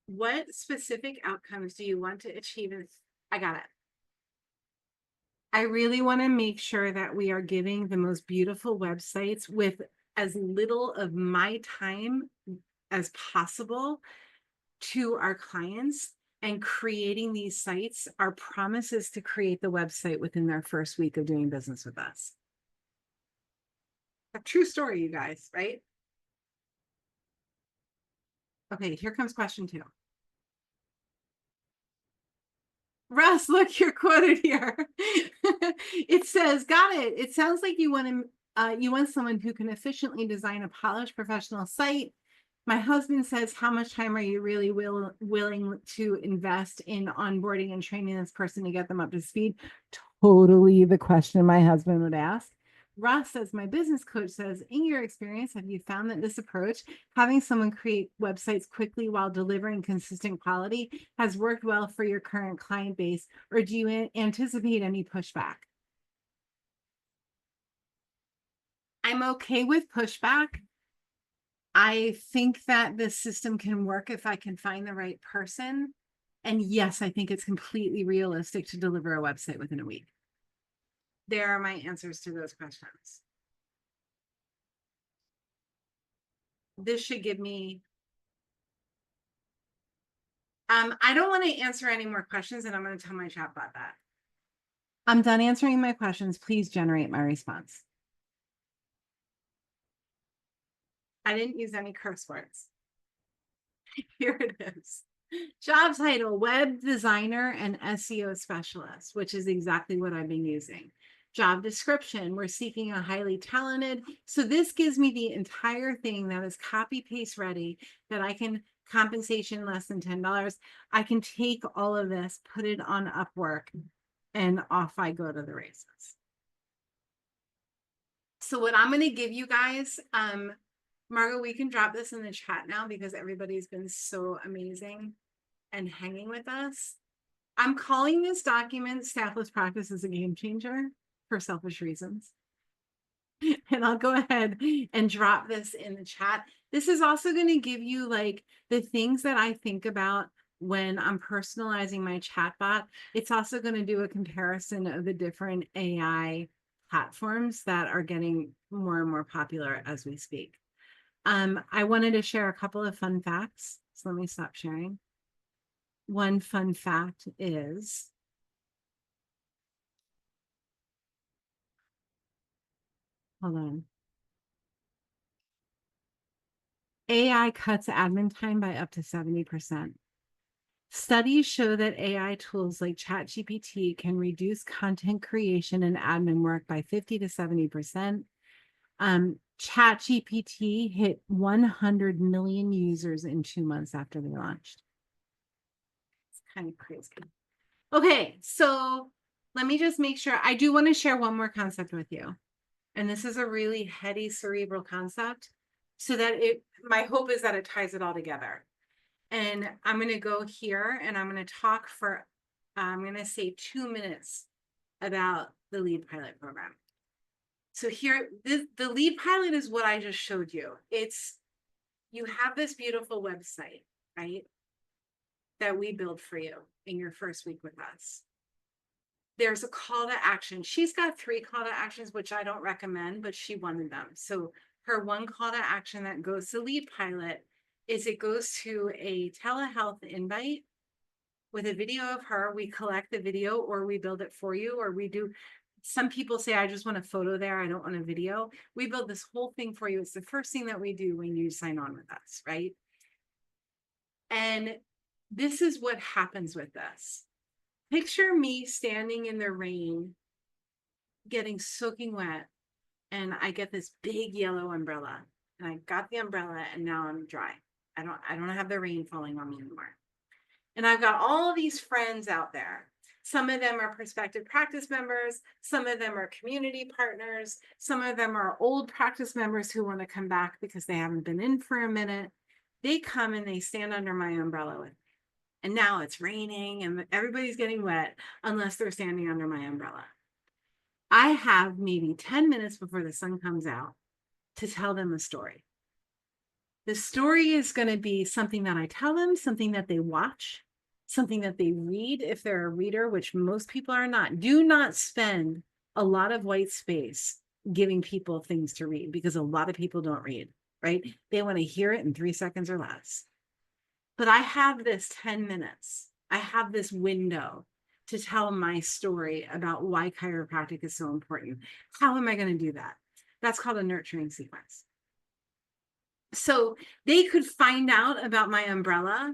[SPEAKER 1] What specific outcomes do you want to achieve? I got it. I really want to make sure that we are giving the most beautiful websites with as little of my time as possible to our clients, and creating these sites. Our promise is to create the website within their first week of doing business with us. A true story, you guys, right? Okay, here comes question 2. Russ, look, you're quoted here. It says, got it. It sounds like you want someone who can efficiently design a polished professional site. My husband says, how much time are you really willing to invest in onboarding and training this person to get them up to speed? Totally the question my husband would ask. Ross says, my business coach says, in your experience, have you found that this approach, having someone create websites quickly while delivering consistent quality, has worked well for your current client base, or do you anticipate any pushback? I'm okay with pushback. I think that the system can work if I can find the right person. And yes, I think it's completely realistic to deliver a website within a week. There are my answers to those questions. This should give me, I don't want to answer any more questions, and I'm going to tell my chatbot that. I'm done answering my questions. Please generate my response. I didn't use any curse words. Here it is. Job title, web designer and SEO specialist, which is exactly what I've been using. Job description, we're seeking a highly talented. So this gives me the entire thing that is copy paste ready, that I can, compensation less than $10. I can take all of this, put it on Upwork, and off I go to the races. So what I'm going to give you guys, Margot, we can drop this in the chat now because everybody's been so amazing and hanging with us. I'm calling this document Staffless Practice as a game changer for selfish reasons. And I'll go ahead and drop this in the chat. This is also going to give you like the things that I think about when I'm personalizing my chatbot. It's also going to do a comparison of the different AI platforms that are getting more and more popular as we speak. I wanted to share a couple of fun facts. So let me stop sharing. One fun fact is, hold on. AI cuts admin time by up to 70%. Studies show that AI tools like ChatGPT can reduce content creation and admin work by 50 to 70%. ChatGPT hit 100 million users in 2 months after they launched. It's kind of crazy. Okay, so let me just make sure. I do want to share one more concept with you. And this is a really heady cerebral concept, so that my hope is that it ties it all together. And I'm going to go here and I'm going to talk for, I'm going to say 2 minutes about the lead pilot program. So here, the lead pilot is what I just showed you. It's, you have this beautiful website, right? That we build for you in your first week with us. There's a call to action. She's got 3 call to actions, which I don't recommend, but she wanted them. So her one call to action that goes to lead pilot is it goes to a telehealth invite with a video of her. We collect the video or we build it for you, or we do. Some people say, I just want a photo there. I don't want a video. We build this whole thing for you. It's the first thing that we do when you sign on with us, right? And this is what happens with this. Picture me standing in the rain, getting soaking wet, and I get this big yellow umbrella. And I got the umbrella and now I'm dry. I don't have the rain falling on me anymore. And I've got all these friends out there. Some of them are prospective practice members. Some of them are community partners. Some of them are old practice members who want to come back because they haven't been in for a minute. They come and they stand under my umbrella with me. And now it's raining and everybody's getting wet unless they're standing under my umbrella. I have maybe 10 minutes before the sun comes out to tell them a story. The story is going to be something that I tell them, something that they watch, something that they read if they're a reader, which most people are not. Do not spend a lot of white space giving people things to read, because a lot of people don't read, right? They want to hear it in 3 seconds or less. But I have this 10 minutes. I have this window to tell my story about why chiropractic is so important. How am I going to do that? That's called a nurturing sequence. So they could find out about my umbrella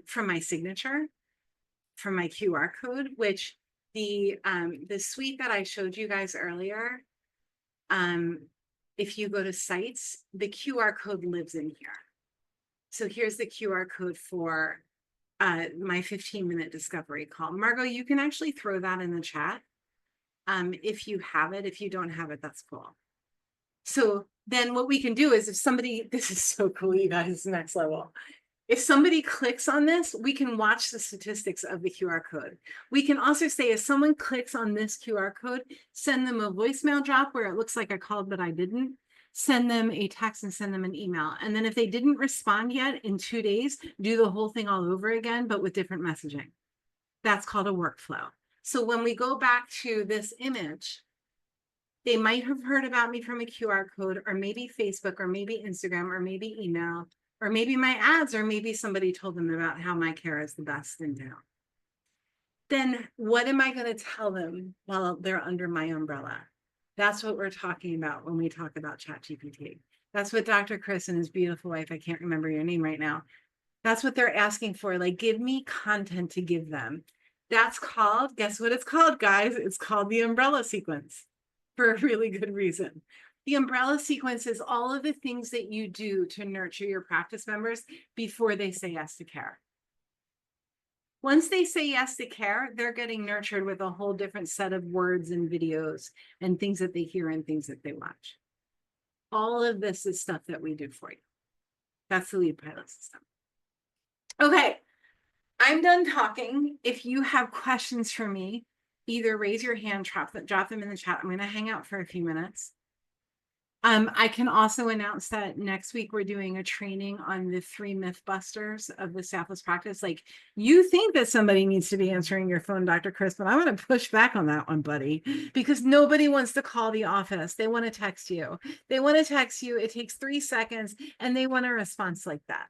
[SPEAKER 1] from my signature, from my QR code, which the suite that I showed you guys earlier, if you go to sites, the QR code lives in here. So here's the QR code for my 15-minute discovery call. Margot, you can actually throw that in the chat if you have it. If you don't have it, that's cool. So then what we can do is if somebody, this is so cool, you guys, next level. If somebody clicks on this, we can watch the statistics of the QR code. We can also say, if someone clicks on this QR code, send them a voicemail drop where it looks like I called, but I didn't. Send them a text and send them an email. And then if they didn't respond yet in 2 days, do the whole thing all over again, but with different messaging. That's called a workflow. So when we go back to this image, they might have heard about me from a QR code, or maybe Facebook, or maybe Instagram, or maybe email, or maybe my ads, or maybe somebody told them about how my care is the best in town. Then what am I going to tell them while they're under my umbrella? That's what we're talking about when we talk about ChatGPT. That's what Dr. Chris and his beautiful wife, I can't remember your name right now. That's what they're asking for. Like, give me content to give them. That's called, guess what it's called, guys? It's called the umbrella sequence, for a really good reason. The umbrella sequence is all of the things that you do to nurture your practice members before they say yes to care. Once they say yes to care, they're getting nurtured with a whole different set of words and videos and things that they hear and things that they watch. All of this is stuff that we do for you. That's the lead pilot system. Okay, I'm done talking. If you have questions for me, either raise your hand, drop them in the chat. I'm going to hang out for a few minutes. I can also announce that next week we're doing a training on the 3 myth busters of the staffless practice. Like, you think that somebody needs to be answering your phone, Dr. Chris, but I'm going to push back on that one, buddy, because nobody wants to call the office. They want to text you. They want to text you. It takes 3 seconds and they want a response like that.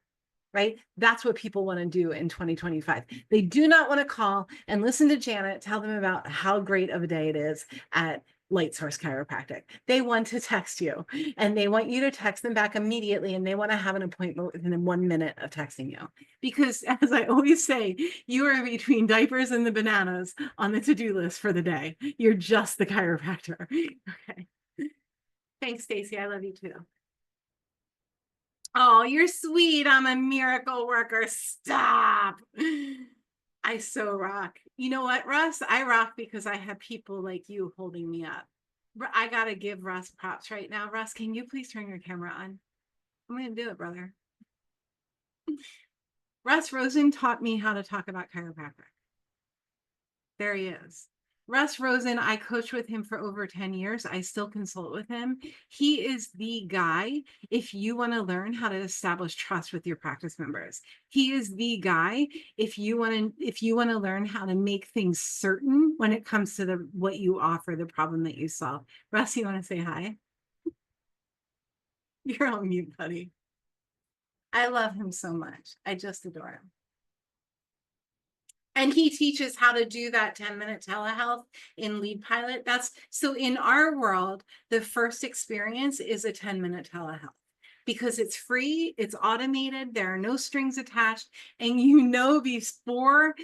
[SPEAKER 1] Right? That's what people want to do in 2025. They do not want to call and listen to Janet tell them about how great of a day it is at Light Source Chiropractic. They want to text you, and they want you to text them back immediately, and they want to have an appointment within 1 minute of texting you. Because as I always say, you are between diapers and the bananas on the to-do list for the day. You're just the chiropractor. Okay. Thanks, Stacy. I love you too. Oh, you're sweet. I'm a miracle worker. Stop. I so rock. You know what, Russ? I rock because I have people like you holding me up. I got to give Russ props right now. Russ, can you please turn your camera on? I'm going to do it, brother. Russ Rosen taught me how to talk about chiropractic. There he is. Russ Rosen, I coached with him for over 10 years. I still consult with him. He is the guy if you want to learn how to establish trust with your practice members. He is the guy if you want to learn how to make things certain when it comes to what you offer, the problem that you solve. Russ, you want to say hi? You're on mute, buddy. I love him so much. I just adore him. And he teaches how to do that 10-minute telehealth in Lead Pilot. That's so in our world, the first experience is a 10-minute telehealth because it's free, it's automated, there are no strings attached. And you know, before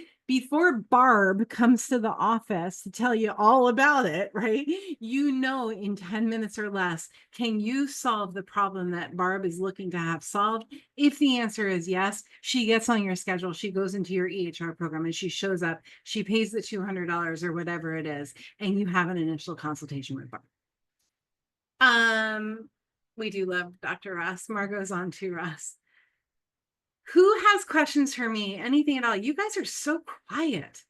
[SPEAKER 1] Barb comes to the office to tell you all about it, right? You know, in 10 minutes or less, can you solve the problem that Barb is looking to have solved? If the answer is yes, she gets on your schedule, she goes into your EHR program and she shows up, she pays the $200 or whatever it is, and you have an initial consultation with Barb. We do love Dr. Russ. Margot's on to Russ. Who has questions for me? Anything at all? You guys are so quiet.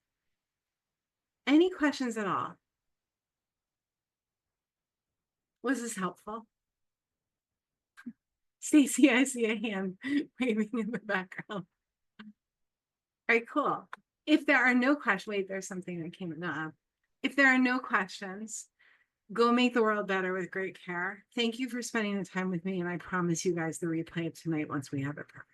[SPEAKER 1] Any questions at all? Was this helpful? Stacy, I see a hand waving in the background. All right, cool. If there are no questions, wait, there's something that came up. If there are no questions, go make the world better with great care. Thank you for spending the time with me, and I promise you guys the replay of tonight once we have it perfect.